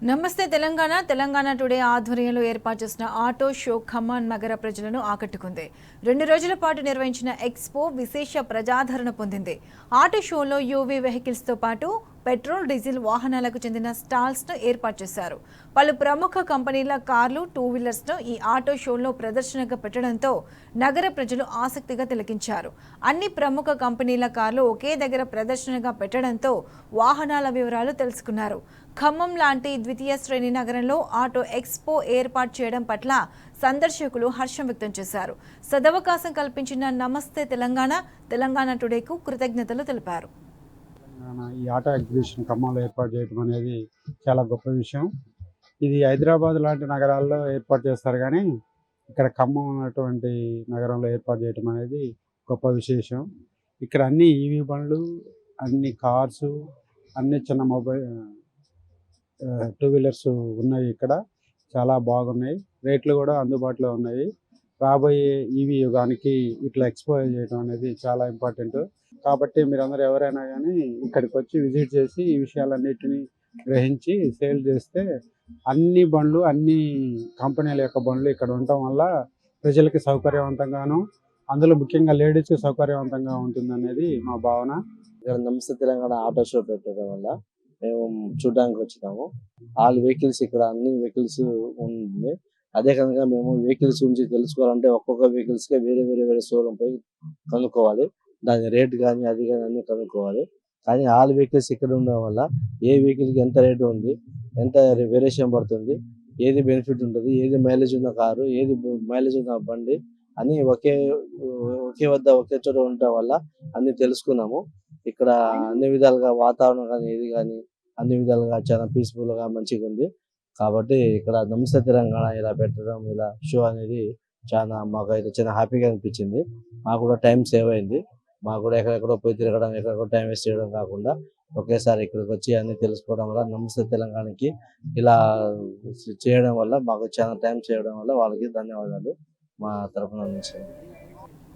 నమస్తే తెలంగాణ టుడే ఆధ్వర్యంలో ఏర్పాటు చేసిన ఆటో షో ఖమ్మం నగర ప్రజలను ఆకట్టుకుంది. 2 రోజుల పాటు నిర్వహించిన ఎక్స్పో విశేష ప్రజాదరణ పొందింది. ఆటో షోలో యూవీ వెహికల్స్ తో పాటు పెట్రోల్ డీజిల్ వాహనాలకు చెందిన స్టాల్స్ ను ఏర్పాటు చేశారు. పలు ప్రముఖ కంపెనీల కార్లు, 2 వీలర్స్ ను ఈ ఆటో షోలో ప్రదర్శనగా పెట్టడంతో నగర ప్రజలు ఆసక్తిగా తిలకించారు. అన్ని ప్రముఖ కంపెనీల కార్లు ఒకే దగ్గర ప్రదర్శనగా పెట్టడంతో వాహనాల వివరాలు తెలుసుకున్నారు. ఖమ్మం లాంటి ద్వితీయ శ్రేణి నగరంలో ఆటో ఎక్స్పో ఏర్పాటు చేయడం పట్ల సందర్శకులు హర్షం వ్యక్తం చేశారు. సదవకాశం కల్పించిన నమస్తే తెలంగాణ టుడేకు కృతజ్ఞతలు తెలిపారు. ఈ ఆటో ఎగ్జిబిషన్ ఖమ్మంలో ఏర్పాటు చేయడం అనేది చాలా గొప్ప విషయం. ఇది హైదరాబాద్ లాంటి నగరాల్లో ఏర్పాటు చేస్తారు, కానీ ఇక్కడ ఖమ్మం ఉన్నటువంటి నగరంలో ఏర్పాటు చేయడం అనేది గొప్ప విశేషం. ఇక్కడ అన్ని ఈవీ బండ్లు, అన్ని కార్సు, అన్ని చిన్న మొబైల్ 2 వీలర్స్ ఉన్నాయి. ఇక్కడ చాలా బాగున్నాయి, రేట్లు కూడా అందుబాటులో ఉన్నాయి. రాబోయే ఈవీ యుగానికి ఇట్లా ఎక్స్పోజ్ చేయడం అనేది చాలా ఇంపార్టెంట్. కాబట్టి మీరందరూ ఎవరైనా కానీ ఇక్కడికి వచ్చి విజిట్ చేసి ఈ విషయాలన్నిటినీ గ్రహించి సేల్ చేస్తే అన్ని బండ్లు, అన్ని కంపెనీల యొక్క బండ్లు ఇక్కడ ఉండటం వల్ల ప్రజలకి సౌకర్యవంతంగాను, అందులో ముఖ్యంగా లేడీస్కి సౌకర్యవంతంగా ఉంటుంది అనేది మా భావన. ఇక్కడ నమస్తే తెలంగాణ ఆటో షో పెట్టడం వల్ల మేము చూడడానికి వచ్చినాము. ఆల్ వెహికల్స్ ఇక్కడ అన్ని వెహికల్స్ ఉంది. అదే కనుక మేము వెహికల్స్ గురించి తెలుసుకోవాలంటే ఒక్కొక్క వెహికల్స్ కి వేరే వేరే వేరే షోరూమ్ పోయి కనుక్కోవాలి. దాని రేట్ కానీ అది కానీ అన్ని కనుక్కోవాలి. కానీ ఆల్ వెహికల్స్ ఇక్కడ ఉండడం వల్ల ఏ వెహికల్ కి ఎంత రేటు ఉంది, ఎంత వేరియేషన్ పడుతుంది, ఏది బెనిఫిట్ ఉంటుంది, ఏది మైలేజ్ ఉన్న కారు, ఏది మైలేజ్ ఉన్న బండి అని ఒకే వద్ద ఒకే చోట ఉండటం వల్ల అన్ని తెలుసుకున్నాము. ఇక్కడ అన్ని విధాలుగా వాతావరణం కానీ ఏది కానీ అన్ని విధాలుగా చాలా పీస్ఫుల్ గా మంచిగా ఉంది. కాబట్టి ఇక్కడ నమస్తే తెలంగాణ ఇలా పెట్టడం, ఇలా షో అనేది చాలా మాకైతే చాలా హ్యాపీగా అనిపించింది. మాకు కూడా టైం సేవ్ అయింది. మాకు కూడా ఎక్కడెక్కడో పోయి తిరగడం, ఎక్కడెక్కడో టైం వేస్ట్ చేయడం కాకుండా ఒకేసారి ఇక్కడికి వచ్చి అన్ని తెలుసుకోవడం వల్ల నమస్తే తెలంగాణకి ఇలా చేయడం వల్ల మాకు చాలా టైం చేయడం వల్ల వాళ్ళకి ధన్యవాదాలు మా తరఫున నుంచి.